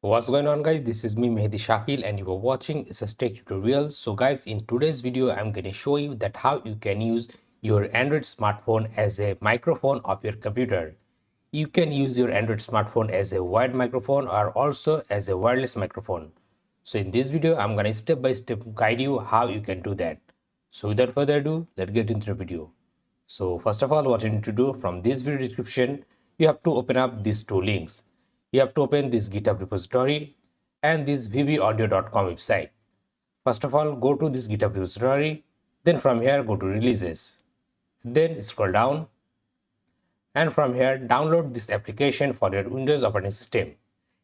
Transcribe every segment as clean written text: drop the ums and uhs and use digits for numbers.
What's going on, guys? This is me Mehdi Shakil and you are watching SSTec tutorial. So guys, in today's video I'm going to show you that how you can use your Android smartphone as a microphone of your computer. You can use your Android smartphone as a wired microphone or also as a wireless microphone. So in this video I'm going to step by step guide you how you can do that. So without further ado, let's get into the video. So first of all, what you need to do, from this video description you have to open up these two links. You have to open this GitHub repository and this vbaudio.com website. First of all, go to this GitHub repository, then from here go to releases, then scroll down, and from here download this application for your Windows operating system.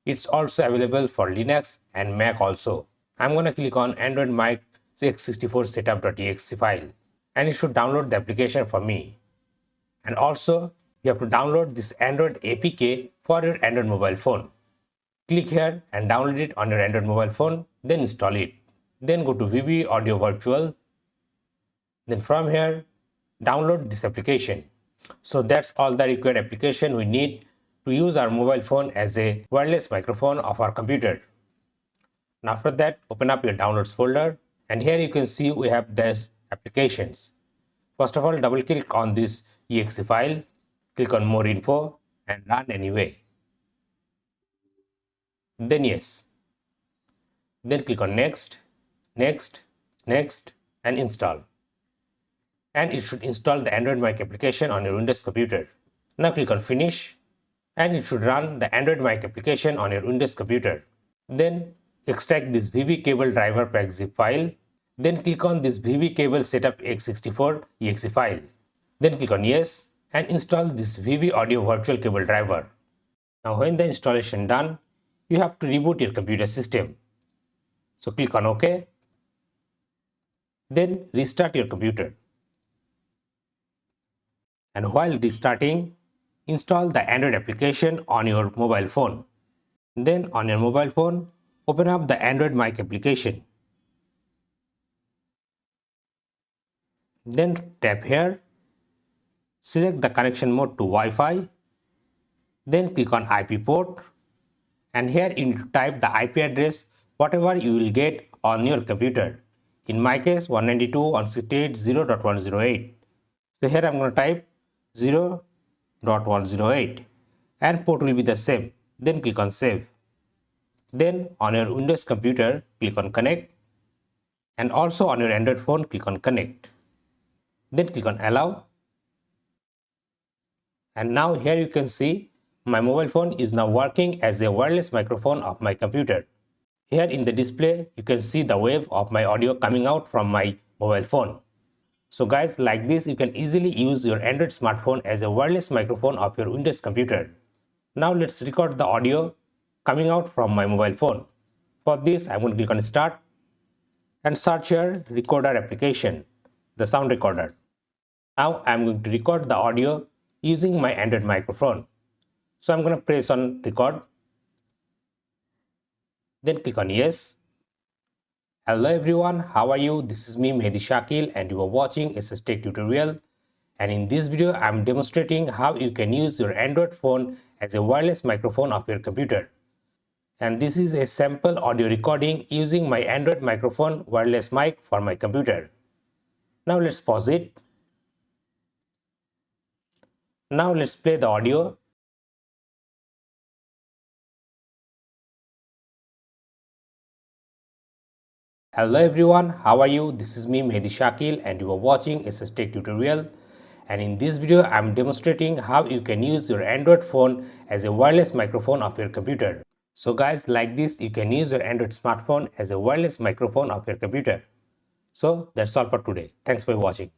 It's also available for Linux and Mac also. I'm gonna click on AndroidMiC x64 setup.exe file and it should download the application for me. And also you have to download this Android APK for your Android mobile phone. Click here and download it on your Android mobile phone, then install it. Then go to VB Audio Virtual. Then from here, download this application. So that's all the required application we need to use our mobile phone as a wireless microphone of our computer. And after that, open up your downloads folder and here you can see we have these applications. First of all, double click on this exe file. Click on more info and run anyway. Then yes. Then click on next, next, next and install. And it should install the AndroidMiC application on your Windows computer. Now click on finish and it should run the AndroidMiC application on your Windows computer. Then extract this VB cable driver pack zip file. Then click on this VB cable setup x64 exe file. Then click on yes and install this VB Audio Virtual Cable driver. Now when the installation done, you have to reboot your computer system. So click on OK. Then restart your computer. And while restarting, install the Android application on your mobile phone. Then on your mobile phone, open up the AndroidMiC application. Then tap here. Select the connection mode to Wi-Fi, then click on IP port and here you need to type the IP address whatever you will get on your computer. In my case 192.168.0.108. So here I'm going to type 0.108 and port will be the same. Then click on save. Then on your Windows computer click on connect and also on your Android phone click on connect. Then click on allow. And now here you can see my mobile phone is now working as a wireless microphone of my computer. Here in the display you can see the wave of my audio coming out from my mobile phone. So guys, like this you can easily use your Android smartphone as a wireless microphone of your Windows computer. Now let's record the audio coming out from my mobile phone. For this I'm going to click on start and search here recorder application, the sound recorder. Now I'm going to record the audio using my Android microphone. So I'm going to press on record. Then click on yes. Hello everyone, how are you? This is me Mehdi Shakil and you are watching SSTec tutorial. And in this video I'm demonstrating how you can use your Android phone as a wireless microphone of your computer. And this is a sample audio recording using my Android microphone wireless mic for my computer. Now let's pause it. Now let's play the audio. Hello everyone, how are you? This is me Mehdi Shakil and you are watching SSTec tutorial. And in this video I am demonstrating how you can use your Android phone as a wireless microphone of your computer. So guys, like this you can use your Android smartphone as a wireless microphone of your computer. So that's all for today. Thanks for watching.